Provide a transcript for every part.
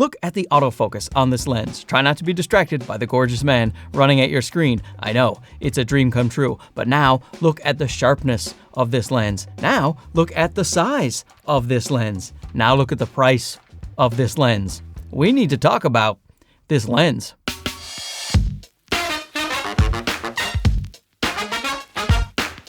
Look at the autofocus on this lens. Try not to be distracted by the gorgeous man running at your screen. I know, it's a dream come true. But now, look at the sharpness of this lens. Now, look at the size of this lens. Now look at the price of this lens. We need to talk about this lens.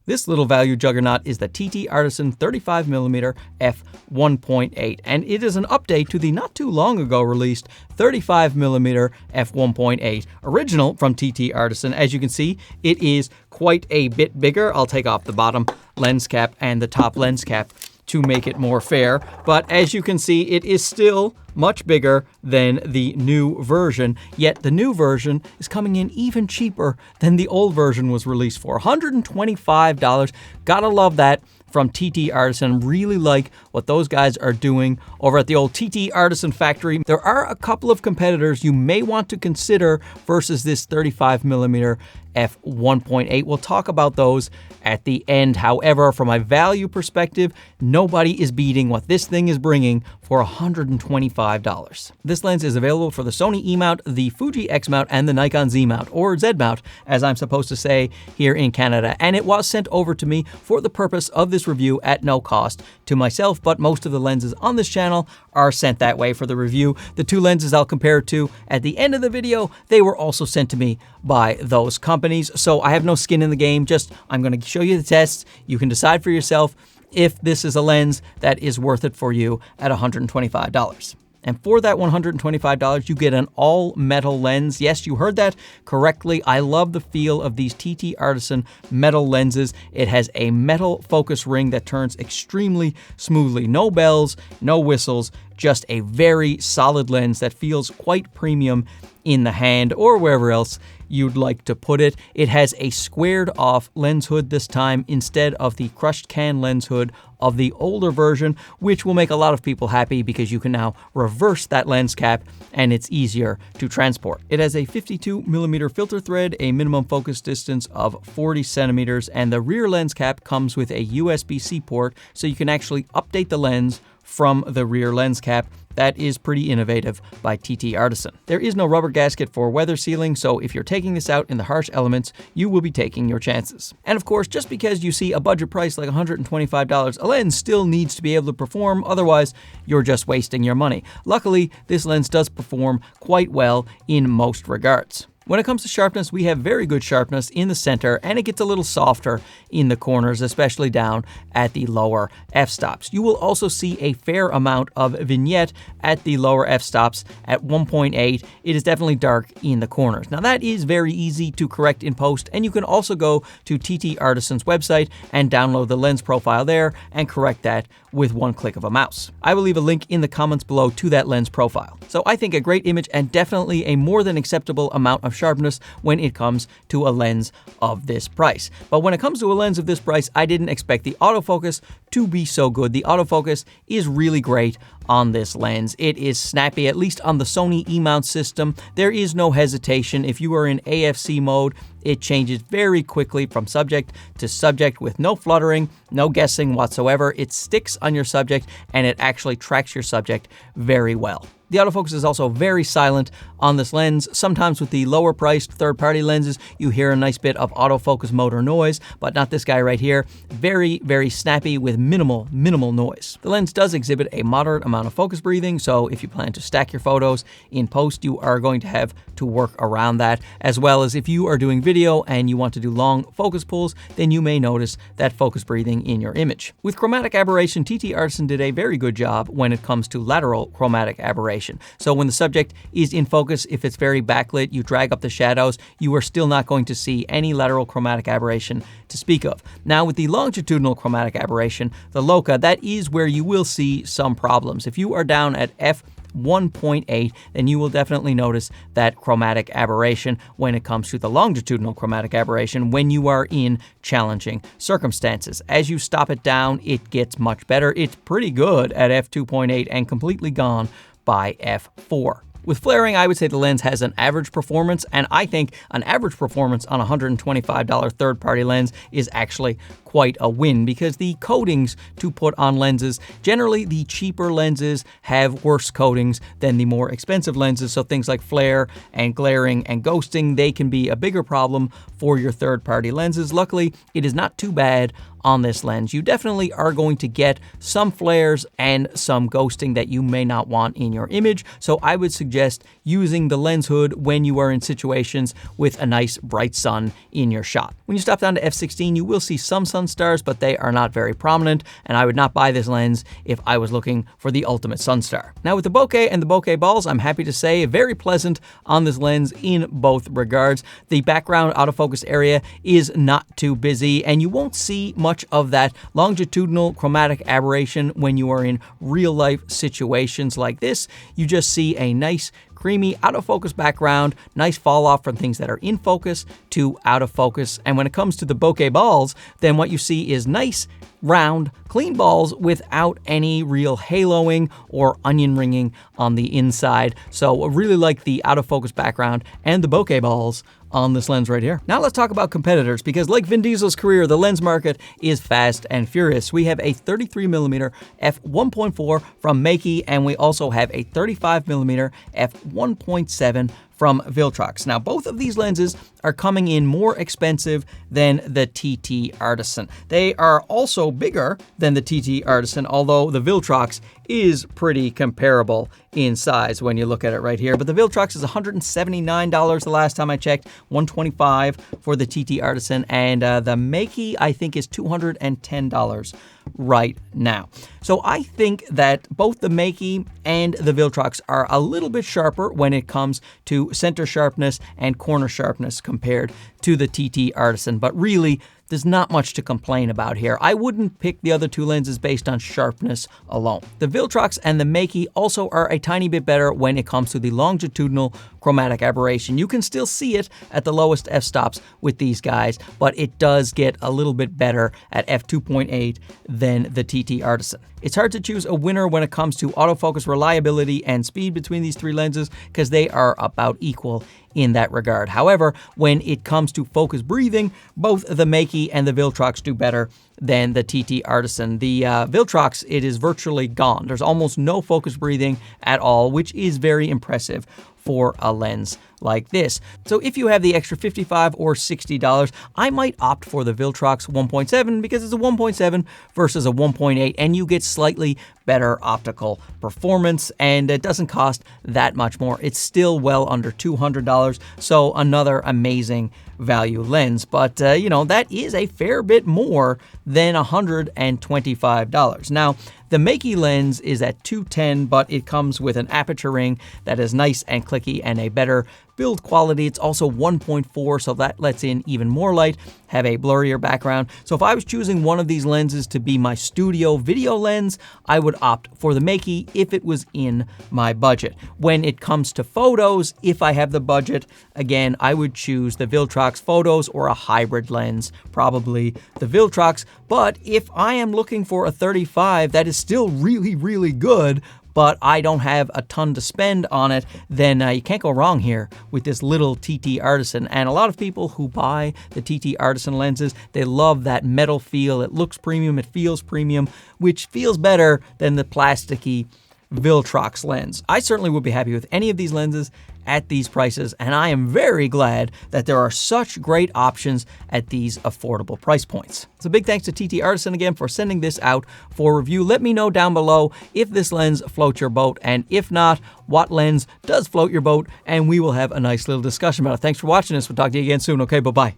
This little value juggernaut is the TTArtisan 35mm f1.8, and it is an update to the not too long ago released 35mm f1.8, original from TTArtisan. As you can see, it is quite a bit bigger. I'll take off the bottom lens cap and the top lens cap to make it more fair, but as you can see, it is still much bigger than the new version, yet the new version is coming in even cheaper than the old version was released for. $125. Gotta love that from TTArtisan. Really like what those guys are doing over at the old TTArtisan factory. There are a couple of competitors you may want to consider versus this 35mm f1.8. We'll talk about those at the end. However, from a value perspective, nobody is beating what this thing is bringing for $125. This lens is available for the Sony E mount, the Fuji X mount, and the Nikon Z mount, or Z mount, as I'm supposed to say here in Canada. And it was sent over to me for the purpose of this review at no cost to myself, but most of the lenses on this channel are sent that way for the review. The two lenses I'll compare it to at the end of the video, they were also sent to me by those companies. So I have no skin in the game, just I'm going to show you the tests. You can decide for yourself if this is a lens that is worth it for you at $125. And for that $125, you get an all-metal lens. Yes, you heard that correctly. I love the feel of these TTArtisan metal lenses. It has a metal focus ring that turns extremely smoothly. No bells, no whistles, just a very solid lens that feels quite premium in the hand or wherever else you'd like to put it. It has a squared off lens hood this time instead of the crushed can lens hood of the older version, which will make a lot of people happy because you can now reverse that lens cap and it's easier to transport. It has a 52mm filter thread, a minimum focus distance of 40 centimeters, and the rear lens cap comes with a USB-C port so you can actually update the lens from the rear lens cap. That is pretty innovative by TTArtisan. There is no rubber gasket for weather sealing, so if you're taking this out in the harsh elements, you will be taking your chances. And of course, just because you see a budget price like $125, a lens still needs to be able to perform, otherwise you're just wasting your money. Luckily, this lens does perform quite well in most regards. When it comes to sharpness, we have very good sharpness in the center, and it gets a little softer in the corners, especially down at the lower f-stops. You will also see a fair amount of vignette at the lower f-stops at 1.8. It is definitely dark in the corners. Now that is very easy to correct in post, and you can also go to TTArtisan's website and download the lens profile there and correct that with one click of a mouse. I will leave a link in the comments below to that lens profile. So I think a great image and definitely a more than acceptable amount of sharpness when it comes to a lens of this price. But when it comes to a lens of this price, I didn't expect the autofocus to be so good. The autofocus is really great on this lens. It is snappy, at least on the Sony E mount system. There is no hesitation. If you are in AFC mode, it changes very quickly from subject to subject with no fluttering, no guessing whatsoever. It sticks on your subject and it actually tracks your subject very well. The autofocus is also very silent on this lens. Sometimes with the lower priced third-party lenses, you hear a nice bit of autofocus motor noise, but not this guy right here. Very, very snappy with minimal noise. The lens does exhibit a moderate amount of focus breathing, so if you plan to stack your photos in post, you are going to have to work around that, as well as if you are doing video and you want to do long focus pulls, then you may notice that focus breathing in your image. With chromatic aberration, TTArtisan did a very good job when it comes to lateral chromatic aberration. So when the subject is in focus, if it's very backlit, you drag up the shadows, you are still not going to see any lateral chromatic aberration to speak of. Now with the longitudinal chromatic aberration, the loci, that is where you will see some problems. If you are down at f1.8, then you will definitely notice that chromatic aberration when it comes to the longitudinal chromatic aberration when you are in challenging circumstances. As you stop it down, it gets much better. It's pretty good at f2.8 and completely gone by f4. With flaring, I would say the lens has an average performance, and I think an average performance on a $125 third-party lens is actually quite a win, because the coatings to put on lenses, generally the cheaper lenses have worse coatings than the more expensive lenses, so things like flare and glaring and ghosting, they can be a bigger problem for your third-party lenses. Luckily, it is not too bad on this lens. You definitely are going to get some flares and some ghosting that you may not want in your image, so I would suggest using the lens hood when you are in situations with a nice bright sun in your shot. When you stop down to f/16, you will see some Sunstars, but they are not very prominent, and I would not buy this lens if I was looking for the ultimate Sunstar. Now with the Bokeh and the Bokeh balls, I'm happy to say very pleasant on this lens in both regards. The background autofocus area is not too busy, and you won't see much of that longitudinal chromatic aberration when you are in real life situations like this. You just see a nice creamy out of focus background, nice fall off from things that are in focus to out of focus. And when it comes to the Bokeh balls, then what you see is nice, round, clean balls without any real haloing or onion ringing on the inside. So I really like the out of focus background and the Bokeh balls on this lens right here. Now let's talk about competitors, because like Vin Diesel's career, the lens market is fast and furious. We have a 33mm f1.4 from Bokeh, and we also have a 35mm f1.7 from Viltrox. Now, both of these lenses are coming in more expensive than the TTArtisan. They are also bigger than the TTArtisan, although the Viltrox is pretty comparable in size when you look at it right here. But the Viltrox is $179 the last time I checked, $125 for the TTArtisan, and the Bokeh I think is $210 right now. So I think that both the Bokeh and the Viltrox are a little bit sharper when it comes to center sharpness and corner sharpness compared to the TTArtisan, but really there's not much to complain about here. I wouldn't pick the other two lenses based on sharpness alone. The Viltrox and the Bokeh also are a tiny bit better when it comes to the longitudinal chromatic aberration. You can still see it at the lowest f-stops with these guys, but it does get a little bit better at f2.8 than the TTArtisan. It's hard to choose a winner when it comes to autofocus reliability and speed between these three lenses, because they are about equal in that regard. However, when it comes to focus breathing, both the Bokeh and the Viltrox do better than the TTArtisan. The Viltrox, it is virtually gone. There's almost no focus breathing at all, which is very impressive for a lens like this. So if you have the extra $55 or $60, I might opt for the Viltrox 1.7 because it's a 1.7 versus a 1.8, and you get slightly better optical performance, and it doesn't cost that much more. It's still well under $200, so another amazing value lens. But, you know, that is a fair bit more than $125. Now, the Bokeh lens is at $210, but it comes with an aperture ring that is nice and clicky and a better build quality. It's also 1.4, so that lets in even more light, have a blurrier background. So if I was choosing one of these lenses to be my studio video lens, I would opt for the Bokeh if it was in my budget. When it comes to photos, if I have the budget, again, I would choose the Viltrox photos or a hybrid lens, probably the Viltrox. But if I am looking for a 35 that is still really, really good, but I don't have a ton to spend on it, then you can't go wrong here with this little TTArtisan. And a lot of people who buy the TTArtisan lenses, they love that metal feel. It looks premium, it feels premium, which feels better than the plasticky Viltrox lens. I certainly would be happy with any of these lenses at these prices, and I am very glad that there are such great options at these affordable price points. So big thanks to TTArtisan again for sending this out for review. Let me know down below if this lens floats your boat, and if not, what lens does float your boat, and we will have a nice little discussion about it. Thanks for watching this. We'll talk to you again soon. Okay, bye-bye.